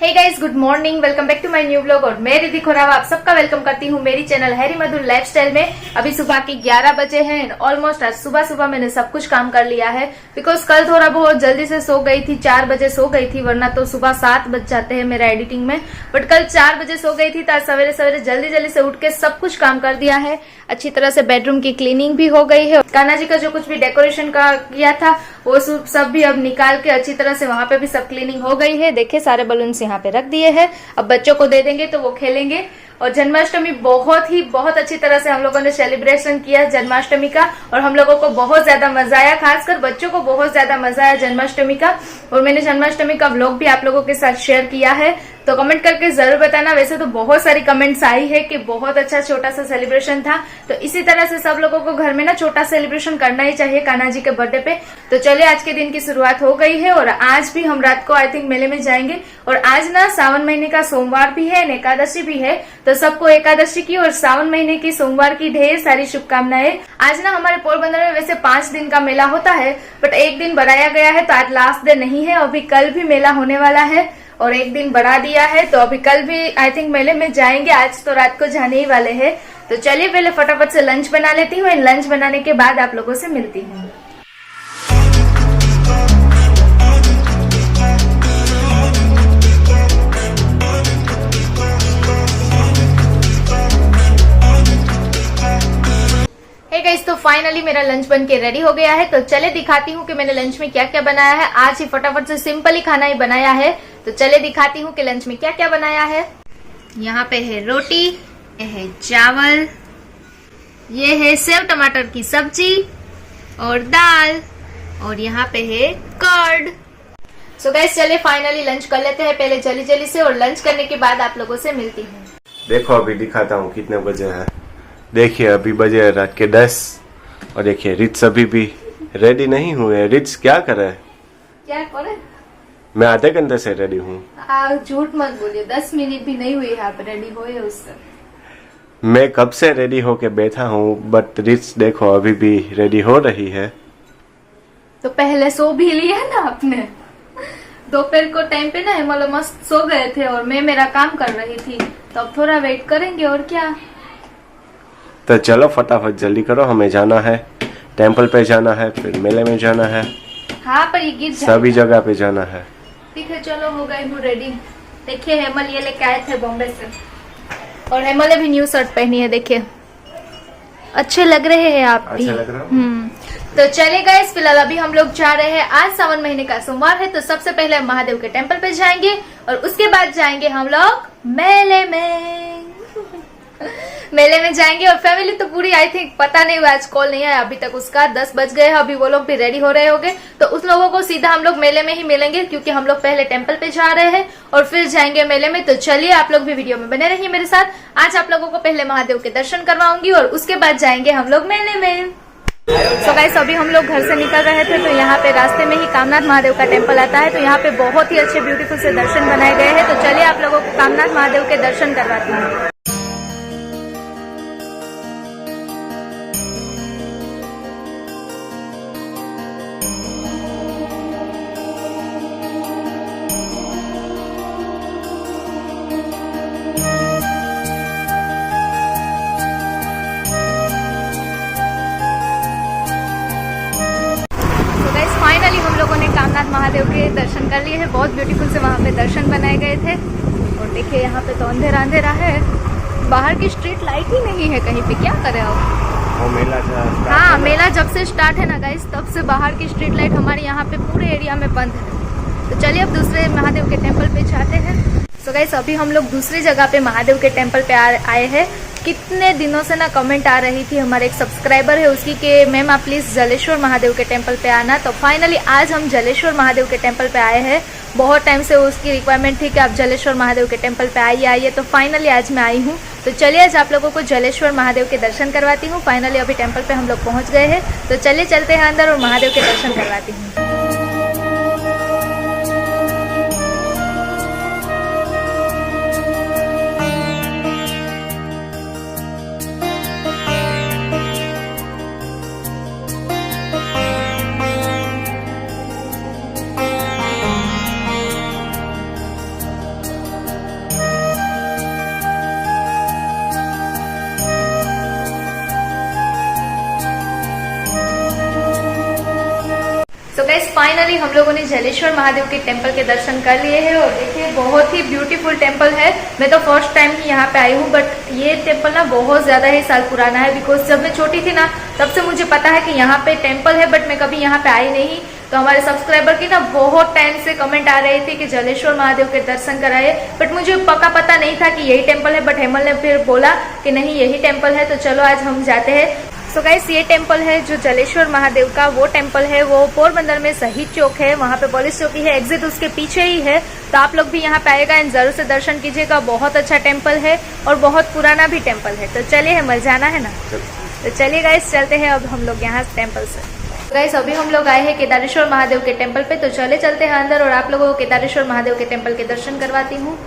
Hey guys, good morning, welcome back to my new blog. और मैं रिद्धि खोरावा आप सबका वेलकम करती हूँ मेरी चैनल हैरी मधुर लाइफस्टाइल में। अभी सुबह के 11 बजे हैं। ऑलमोस्ट आज सुबह मैंने सब कुछ काम कर लिया है, बिकॉज कल थोड़ा बहुत जल्दी से सो गई थी, 4 बजे सो गई थी, वरना तो सुबह 7 बज जाते हैं मेरा एडिटिंग में। बट कल 4 बजे सो गई थी, तो आज सवेरे जल्दी से उठ के सब कुछ काम कर दिया है। अच्छी तरह से बेडरूम की क्लीनिंग भी हो गई है। कान्हा जी का जो कुछ भी डेकोरेशन का किया था वो सब भी अब निकाल के अच्छी तरह से वहां पे भी सब क्लीनिंग हो गई है। देखिए सारे बलून्स यहाँ पे रख दिए हैं, अब बच्चों को दे देंगे तो वो खेलेंगे। और जन्माष्टमी बहुत अच्छी तरह से हम लोगों ने सेलिब्रेशन किया जन्माष्टमी का, और हम लोगों को बहुत ज्यादा मजा आया, खासकर बच्चों को बहुत ज्यादा मजा आया जन्माष्टमी का। और मैंने जन्माष्टमी का व्लॉग भी आप लोगों के साथ शेयर किया है, तो कमेंट करके जरूर बताना। वैसे तो बहुत सारी कमेंट्स आई है कि बहुत अच्छा छोटा सा सेलिब्रेशन था, तो इसी तरह से सब लोगों को घर में ना छोटा सेलिब्रेशन करना ही चाहिए कान्हा जी के बर्थडे पे। तो चलिए आज के दिन की शुरुआत हो गई है, और आज भी हम रात को आई थिंक मेले में जाएंगे। और आज ना सावन महीने का सोमवार भी है, एकादशी भी है, तो सबको एकादशी की और सावन महीने की सोमवार की ढेर सारी शुभकामनाएं। आज ना हमारे पोरबंदर में वैसे 5 दिन का मेला होता है, बट एक दिन बढ़ाया गया है, तो आज लास्ट डे नहीं है। अभी कल भी मेला होने वाला है और एक दिन बढ़ा दिया है, तो अभी कल भी आई थिंक मेले में जाएंगे। आज तो रात को जाने ही वाले हैं। तो चलिए पहले फटाफट से लंच बना लेती हूँ, लंच बनाने के बाद आप लोगों से मिलती हूँ। गाइस, तो फाइनली मेरा लंच बन के रेडी हो गया है। तो चले दिखाती हूँ कि मैंने लंच में क्या क्या बनाया है। आज ही फटाफट से सिंपल ही खाना ही बनाया है, तो चले दिखाती हूँ कि लंच में क्या क्या बनाया है। यहाँ पे है रोटी, ये है चावल, ये है सेव टमाटर की सब्जी और दाल, और यहाँ पे है कर्ड। सो गाइस चले फाइनली लंच कर लेते हैं पहले जल्दी से, और लंच करने के बाद आप लोगों से मिलती हूँ। देखो अभी दिखाता हूँ कितने बजे है। देखिए अभी बजे रात के 10, और देखिए रिट्स अभी भी रेडी नहीं हुए। रिट्स क्या करे? क्या करे? मैं आधे घंटे से रेडी हूँ। झूठ मत बोलिए, 10 मिनट भी नहीं हुई है आप रेडी हुए उससे। मैं कब से रेडी होके बैठा हूँ, बट रिट्स देखो अभी भी रेडी हो रही है। तो पहले सो भी लिया ना आपने। दोपहर को टाइम पे ना मतलब मस्त सो गए थे और मैं मेरा काम कर रही थी, तो अब थोड़ा वेट करेंगे और क्या। तो चलो फटाफट जल्दी करो, हमें जाना है, टेम्पल पे जाना है, फिर मेले में जाना है। हाँ पर ये गिर सभी जगह पे जाना है। ठीक है चलो, हो गई हूँ रेडी। देखिए हेमल ये लेके आए थे बॉम्बे से, और हेमल ने भी न्यू शर्ट पहनी है। देखिए अच्छे लग रहे हैं आप भी। अच्छा लग रहा है। तो चले गाइस, फिलहाल अभी हम लोग जा रहे हैं। आज सावन महीने का सोमवार है, तो सबसे पहले हम महादेव के टेम्पल पे जाएंगे, और उसके बाद जाएंगे हम लोग मेले में। मेले में जाएंगे, और फैमिली तो पूरी आई थिंक पता नहीं हुआ, आज कॉल नहीं आया अभी तक उसका। 10 बज गए हैं, अभी वो लोग भी रेडी हो रहे होंगे, तो उस लोगों को सीधा हम लोग मेले में ही मिलेंगे, क्योंकि हम लोग पहले टेम्पल पे जा रहे हैं और फिर जाएंगे मेले में। तो चलिए आप लोग भी वीडियो में बने रहिए मेरे साथ। आज आप लोगों को पहले महादेव के दर्शन करवाऊंगी, और उसके बाद जाएंगे हम लोग मेले में। तो गाइस अभी हम लोग घर से निकल रहे थे, तो यहाँ पे रास्ते में ही कामनाथ महादेव का टेम्पल आता है, तो यहाँ पे बहुत ही अच्छे ब्यूटीफुल से दर्शन बनाए गए हैं। तो चलिए आप लोगों को कामनाथ महादेव के दर्शन करवाती हूँ। फाइनली हम लोगों ने कामनाथ महादेव के दर्शन कर लिए हैं। बहुत ब्यूटीफुल से वहाँ पे दर्शन बनाए गए थे, और देखिए यहाँ पे तो अंधेरा है, बाहर की स्ट्रीट लाइट ही नहीं है कहीं पे। क्या करें अब? वो मेला हाँ, मेला जब से स्टार्ट है ना गाइस, तब से बाहर की स्ट्रीट लाइट हमारे यहाँ पे पूरे एरिया में बंद है। तो चलिए अब दूसरे महादेव के टेम्पल पे जाते हैं। तो गाइस अभी हम लोग दूसरी जगह पे महादेव के टेम्पल पे आए हैं। कितने दिनों से ना कमेंट आ रही थी, हमारे एक सब्सक्राइबर है उसकी, कि मैम आप प्लीज जलेश्वर महादेव के टेम्पल पे आना। तो फाइनली आज हम जलेश्वर महादेव के टेम्पल पे आए हैं। बहुत टाइम से उसकी रिक्वायरमेंट थी कि आप जलेश्वर महादेव के टेम्पल पे आइए, तो फाइनली आज मैं आई हूँ। तो चलिए आज आप लोगों को जलेश्वर महादेव के दर्शन करवाती हूँ। फाइनली अभी टेम्पल पे हम लोग पहुँच गए हैं, तो चलिए चलते हैं अंदर और महादेव के दर्शन करवाती हूँ। गाइस फाइनली हम लोगों ने जलेश्वर महादेव के टेम्पल के दर्शन कर लिए हैं और देखिए बहुत ही ब्यूटीफुल टेम्पल है। मैं तो फर्स्ट टाइम ही यहाँ पे आई हूँ, बट ये टेम्पल ना बहुत ज्यादा ही साल पुराना है। बिकॉज जब मैं छोटी थी ना तब से मुझे पता है कि यहाँ पे टेम्पल है, बट मैं कभी यहाँ पे आई नहीं। तो हमारे सब्सक्राइबर की ना बहुत टाइम से कमेंट आ रहे थे कि जलेश्वर महादेव के दर्शन कराए, बट मुझे पक्का पता नहीं था कि यही टेम्पल है। बट हेमल ने फिर बोला कि नहीं यही टेम्पल है, तो चलो आज हम जाते हैं। सो गाइस ये टेम्पल है जो जलेश्वर महादेव का वो टेम्पल है, वो पोरबंदर में शहीद चौक है, वहाँ पे पुलिस चौकी है, एग्जिट उसके पीछे ही है। तो आप लोग भी यहाँ पे आएगा एंड जरूर से दर्शन कीजिएगा। बहुत अच्छा टेम्पल है और बहुत पुराना भी टेम्पल है। तो चलिए हेमल जाना है ना, तो चलिए गाइस चलते हैं अब हम लोग यहाँ टेम्पल से। गाइस अभी हम लोग आए हैं केदारेश्वर महादेव के टेम्पल पे, तो चले चलते हैं अंदर और आप लोगों को केदारेश्वर महादेव के टेम्पल के दर्शन करवाती हूँ।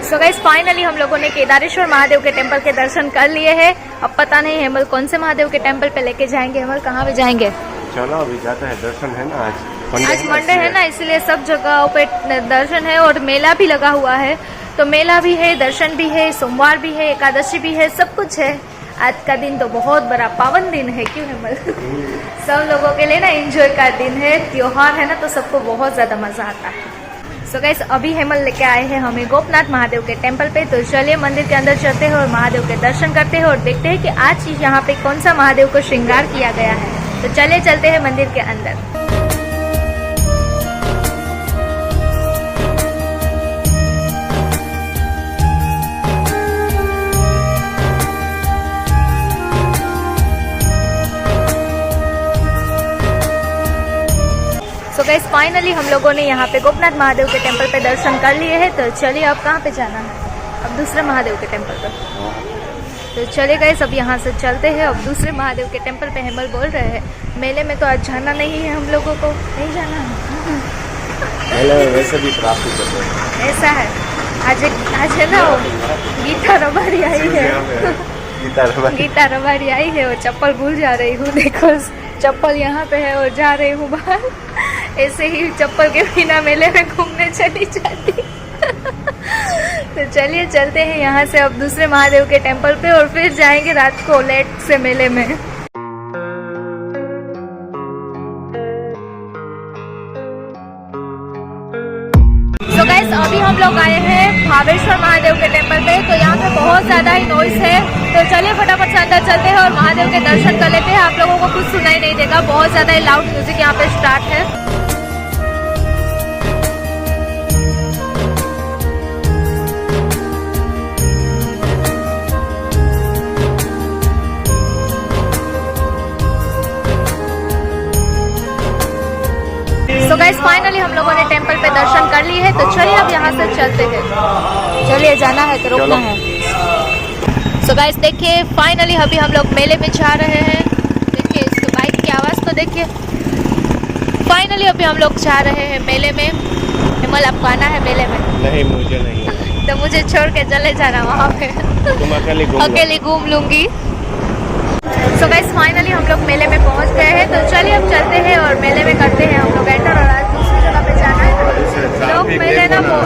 तो गाइस फाइनली हम लोगों ने केदारेश्वर महादेव के टेम्पल के दर्शन कर लिए हैं। अब पता नहीं हेमल कौन से महादेव के टेम्पल पे लेके जाएंगे। हेमल कहाँ पे जाएंगे? चलो अभी जाते हैं, दर्शन है ना आज मंडे है ना, इसलिए सब जगहों पे दर्शन है और मेला भी लगा हुआ है। तो मेला भी है, दर्शन भी है, सोमवार भी है, एकादशी भी है, सब कुछ है। आज का दिन तो बहुत बड़ा पावन दिन है, क्यों हेमल? सब लोगों के लिए ना एंजॉय का दिन है, त्योहार है ना, तो सबको बहुत ज्यादा मजा आता है। सो गाइस अभी हेमल लेके आए हैं हमें गोपनाथ महादेव के टेम्पल पे। तो चलिए मंदिर के अंदर चलते हैं और महादेव के दर्शन करते हैं और देखते हैं कि आज यहाँ पे कौन सा महादेव को श्रृंगार किया गया है। तो चलिए चलते हैं मंदिर के अंदर। तो गाइस फाइनली हम लोगों ने यहाँ पे गोपनाथ महादेव के टेम्पल पे दर्शन कर लिए हैं। तो चलिए अब कहाँ पे जाना है? अब दूसरे महादेव के टेम्पल पे। तो चलिए गाइस अब यहाँ से चलते हैं अब दूसरे महादेव के टेम्पल पे। हेमल बोल रहे हैं मेले में तो आज जाना नहीं है, हम लोगों को नहीं जाना है। मेले में वैसे भी ट्रैफिक है। ऐसा है, आज है ना वो गीता रबारी आई है। गीता रबारी आई है और चप्पल भूल जा रही हूँ। देखो चप्पल यहाँ पे है और जा रही हूँ बाहर। ऐसे ही चप्पल के बिना मेले में घूमने चली जाती। तो चलिए चलते हैं यहाँ से अब दूसरे महादेव के टेम्पल पे और फिर जाएंगे रात को लेट से मेले में। तो गाइस अभी हम लोग आए हैं भावेश्वर महादेव के टेम्पल पे। तो यहाँ पे बहुत ज्यादा ही नॉइस है, तो चलिए फटाफट से अंदर चलते हैं और महादेव के दर्शन कर लेते हैं। आप लोगों को कुछ सुनाई नहीं देगा, बहुत ज्यादा ही लाउड म्यूजिक यहाँ पे स्टार्ट है। तो गाइस फाइनली हम लोगों ने टेम्पल पे दर्शन कर लिए हैं। तो चलिए अब यहाँ से चलते हैं। चलिए जाना है तो रुकना है। सो गाइस देखिए फाइनली अभी हम लोग मेले में जा रहे हैं। देखिए इसके बाइक की आवाज़ तो देखिए। फाइनली अभी हम लोग जा रहे हैं मेले में। हेमल आपको आना है मेले में? नहीं मुझे नहीं। तो मुझे छोड़ के चले जाना वहाँ पे। तुम अकेले घूम लूंगी। सो गाइस फाइनली हम लोग मेले में पहुंच गए हैं। तो चलिए अब चलते हैं और मेले में करते हैं हम लोग एंटर। और आज दूसरी जगह पे जाना है।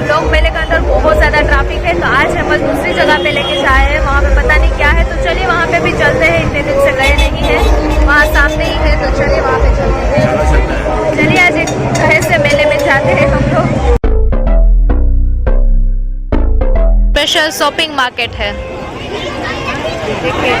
लोग मेले के अंदर बहुत ज्यादा ट्रैफिक है, तो आज हम दूसरी जगह पे लेके जाए हैं। वहाँ पे पता नहीं क्या है, तो चलिए वहाँ पे भी चलते हैं। इतने दिन से गए नहीं है, वहाँ सामने ही है, तो चलिए वहाँ पे चलते हैं। चलिए आज एक तरह से मेले में जाते हैं हम लोग। स्पेशल शॉपिंग मार्केट है, देखिए।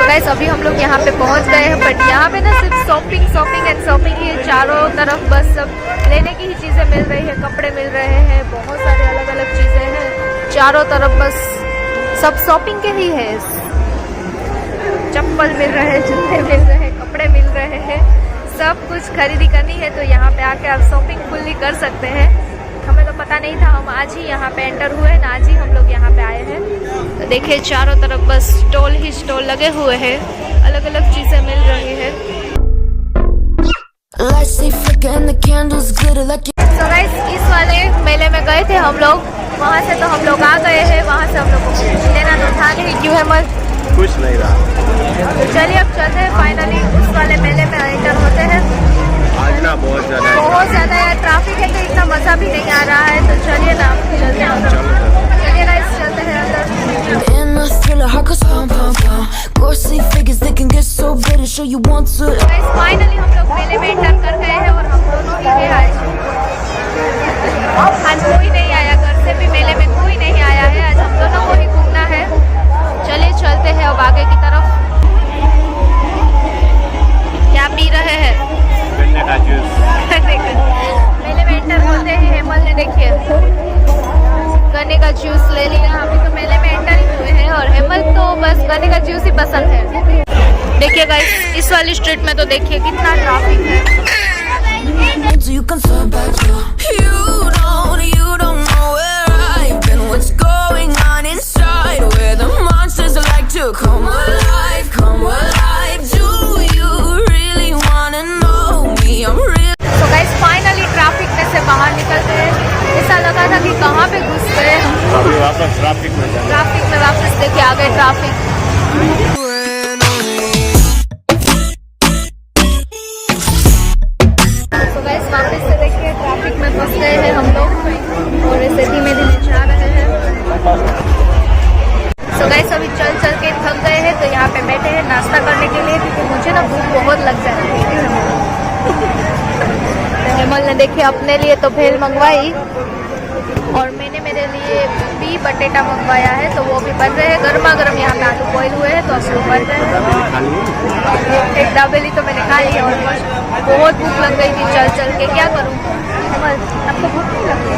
गाइस अभी हम लोग यहाँ पे पहुँच गए हैं, बट यहाँ पे ना सिर्फ शॉपिंग एंड शॉपिंग ही है। चारों तरफ बस सब लेने की ही चीजें मिल रही है, कपड़े मिल रहे हैं, बहुत सारे अलग अलग चीजें हैं। चारों तरफ बस सब शॉपिंग के ही है। चप्पल मिल रहे हैं, जूते मिल रहे हैं, कपड़े मिल रहे हैं, सब कुछ खरीदी करनी है तो यहाँ पे आके आप शॉपिंग फुल्ली कर सकते हैं। हमें तो पता नहीं था, हम आज ही यहाँ पे एंटर हुए हैं, आज ही हम लोग यहाँ पे आए हैं। तो देखिए चारों तरफ बस स्टॉल ही स्टॉल लगे हुए हैं, अलग अलग चीजें मिल रही है। Lights stay flicker and the candles glitter like So guys, इस वाले मेले में गए थे हम लोग, वहाँ से तो हम लोग आ गए हैं, वहाँ से हम लोग को लेना तो था नहीं, क्यों है मत कुछ नहीं रहा। तो चलिए अब चलते हैं फाइनली उस वाले मेले में एंटर होते हैं। आज ना बहुत ज्यादा यार ट्रैफिक है तो इतना मजा भी नहीं आ रहा है, तो चलिए ना चलते हैं अंदर। चलिए गाइस चलते हैं अंदर। in a thriller, heart goes pum pum pum. Ghostly figures they can get so bitter, sure you want to. Guys finally हम लोग मेले में एंटर कर गए हैं और हम दोनों ही हैं आज कोई नहीं आया, घर से भी मेले में कोई नहीं आया है, आज हम दोनों को ही घूमना है। चलिए चलते हैं अब आगे की तरफ। क्या पी रहे हैं? गन्ने का जूस। मेले में एंटर होते ही हेमल ने देखिए गन्ने का जूस ले लिया। अभी तो मेले में एंटर ही हुए हैं और हेमल तो बस गन्ने का जूस ही पसंद है। देखिए गाइस इस वाली स्ट्रीट में तो देखिए कितना ट्रैफिक है। So you can turn back you. You don't know where I've been. What's going on inside? Where the monsters like to come alive, come alive. Do you really wanna know me? I'm real. तो guys finally traffic में से बाहर निकल गए। ऐसा लगा था कि कहाँ पे घुस गए हम। अभी वापस ट्रैफिक में जाना। ट्रैफिक में वापस देखिए आ गए ट्रैफिक। तो गाइस वापस से देखिए ट्रैफिक में फंस गए हैं हम लोग और ऐसे धीमे धीमे जा रहे हैं। तो गाइस अभी चल के थक गए हैं, तो यहाँ पे बैठे हैं नाश्ता करने के लिए, क्योंकि मुझे ना भूख बहुत लग जाती है। हेमल ने देखिए अपने लिए तो भेल मंगवाई और मैंने मेरे लिए भी बटेटा मंगवाया है, तो वो भी बन रहे हैं गर्मा गर्म। यहाँ पे आलू बॉयल हुए हैं तो अब लोग बन रहे हैं। एक दाबेली तो मैंने खा ली और बहुत भूख लग गई थी चल के, क्या करूँ। हेमल आपको भूख नहीं लगती?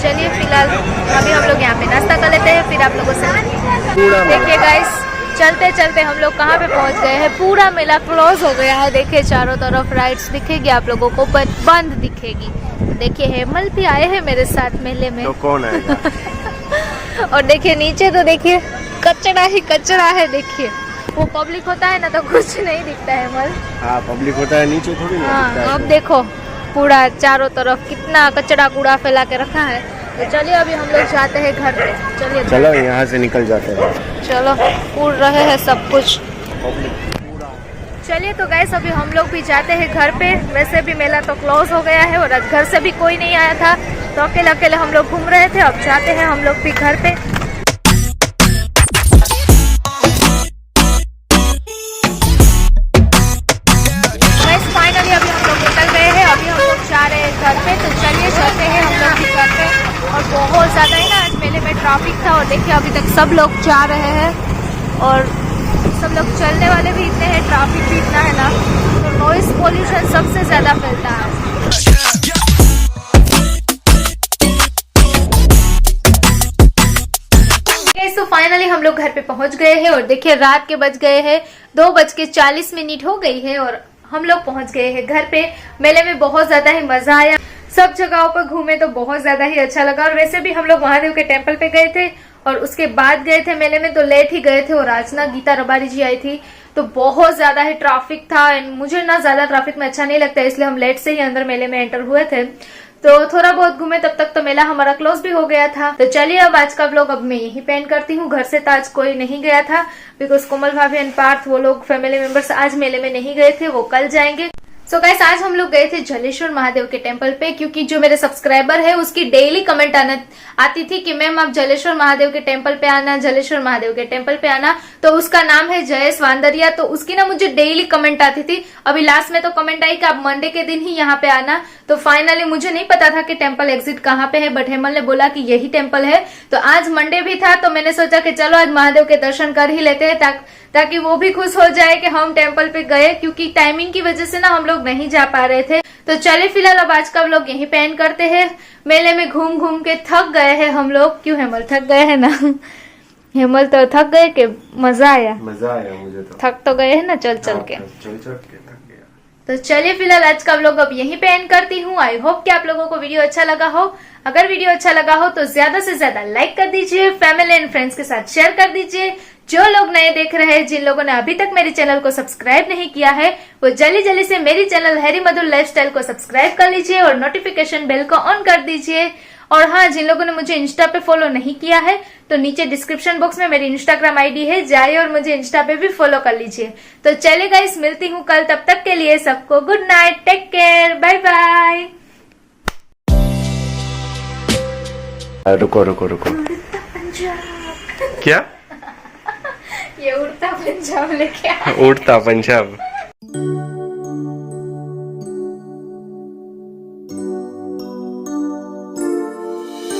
चलिए फिलहाल अभी हम लोग यहाँ पे नाश्ता कर लेते हैं, फिर आप लोगों से देखिए गाइस चलते चलते हम लोग कहाँ पे पहुँच गए हैं। पूरा मेला क्लोज हो गया है, देखिए चारों तरफ राइड्स दिखेगी आप लोगों को, पर बंद दिखेगी। देखिए हेमल भी आए हैं मेरे साथ मेले में, तो कौन आएगा? और देखिए नीचे तो देखिए कचरा ही कचरा है। देखिए वो पब्लिक होता है ना तो कुछ नहीं दिखता है हेमल। हाँ पब्लिक होता है, नीचे थोड़ी ना दिखता है। अब देखो पूरा चारों तरफ कितना कचरा कूड़ा फैला के रखा है। तो चलिए अभी हम लोग जाते हैं घर पे। चलिए चलो यहाँ से निकल जाते हैं। चलो उड़ रहे हैं सब कुछ। चलिए तो गाइस अभी हम लोग भी जाते हैं घर पे। वैसे भी मेला तो क्लोज हो गया है और आज घर से भी कोई नहीं आया था, तो अकेले अकेले हम लोग घूम रहे थे। अब जाते हैं हम लोग भी घर पे। गाइस फाइनली अभी हम लोग निकल गए हैं, अभी हम लोग जा रहे हैं घर पे। तो चलिए चलते हैं हम लोग भी घर पे। और बहुत ज़्यादा ही ना आज मेले में ट्रैफिक था और देखिए अभी तक सब लोग जा रहे हैं और सब लोग चलने वाले भी इतने हैं, ट्रैफिक भी इतना है ना, तो नॉइस पोल्यूशन सबसे ज़्यादा फैलता है। तो फाइनली हम लोग घर पे पहुंच गए हैं और देखिए रात के बज गए हैं 2:40 हो गई है और हम लोग पहुंच गए हैं घर पे। मेले में बहुत ज्यादा ही मजा आया, सब जगहों पर घूमे तो बहुत ज्यादा ही अच्छा लगा। और वैसे भी हम लोग महादेव के टेम्पल पे गए थे और उसके बाद गए थे मेले में, तो लेट ही गए थे। और आज ना गीता रबारी जी आई थी तो बहुत ज्यादा ही ट्रैफिक था एंड मुझे ना ज्यादा ट्रैफिक में अच्छा नहीं लगता, इसलिए हम लेट से ही अंदर मेले में एंटर हुए थे। तो थोड़ा बहुत घूमे, तब तक तो मेला हमारा क्लोज भी हो गया था। तो चलिए अब आज का व्लॉग अब मैं यही पेंड करती हूँ। घर से तो आज कोई नहीं गया था बिकॉज कोमल भाभी एंड पार्थ वो लोग फैमिली मेंबर्स आज मेले में नहीं गए थे, वो कल जाएंगे। सो गाइस आज हम लोग गए थे जलेश्वर महादेव के टेम्पल पे, क्योंकि जो मेरे सब्सक्राइबर है उसकी डेली कमेंट आती थी कि मैम आप जलेश्वर महादेव के टेम्पल पे आना, जलेश्वर महादेव के टेम्पल पे आना। तो उसका नाम है जयेश वांदरिया, तो उसकी ना मुझे डेली कमेंट आती थी। अभी लास्ट में तो कमेंट आई कि आप मंडे के दिन ही यहाँ पे आना। तो फाइनली मुझे नहीं पता था कि टेम्पल एग्जिट कहाँ पे है, बट हेमल ने बोला कि यही टेम्पल है। तो आज मंडे भी था तो मैंने सोचा कि चलो आज महादेव के दर्शन कर ही लेते हैं, ताकि वो भी खुश हो जाए कि हम टेम्पल पे गए, क्योंकि टाइमिंग की वजह से ना हम लोग नहीं जा पा रहे थे। तो चलिए फिलहाल अब आज का व्लॉग यहीं पे एंड करते हैं। मेले में घूम घूम के थक गए हैं हम लोग। क्यों हेमल थक गए हैं ना? हेमल तो थक गए कि मजा आया मुझे तो। थक तो गए हैं ना चल चल के थक गया। तो चलिए फिलहाल आज का व्लॉग अब यहीं पे एंड करती हूँ। आई होप कि आप लोगों को वीडियो अच्छा लगा हो। अगर वीडियो अच्छा लगा हो तो ज्यादा से ज्यादा लाइक कर दीजिए, फैमिली एंड फ्रेंड्स के साथ शेयर कर दीजिए। जो लोग नए देख रहे हैं, जिन लोगों ने अभी तक मेरे चैनल को सब्सक्राइब नहीं किया है, वो जल्दी जल्दी से मेरी चैनल हैरी मधुर लाइफस्टाइल को सब्सक्राइब कर लीजिए और नोटिफिकेशन बेल को ऑन कर दीजिए। और हाँ, जिन लोगों ने मुझे इंस्टा पे फॉलो नहीं किया है तो नीचे डिस्क्रिप्शन बॉक्स में मेरी इंस्टाग्राम आईडी है, जाइए और मुझे इंस्टा पे भी फॉलो कर लीजिए। तो चले गाइस, मिलती हूँ कल, तब तक के लिए सबको good night, take care, bye bye. रुको रुको रुको, क्या ये उड़ता पंजाब लेके आया। उड़ता पंजाब?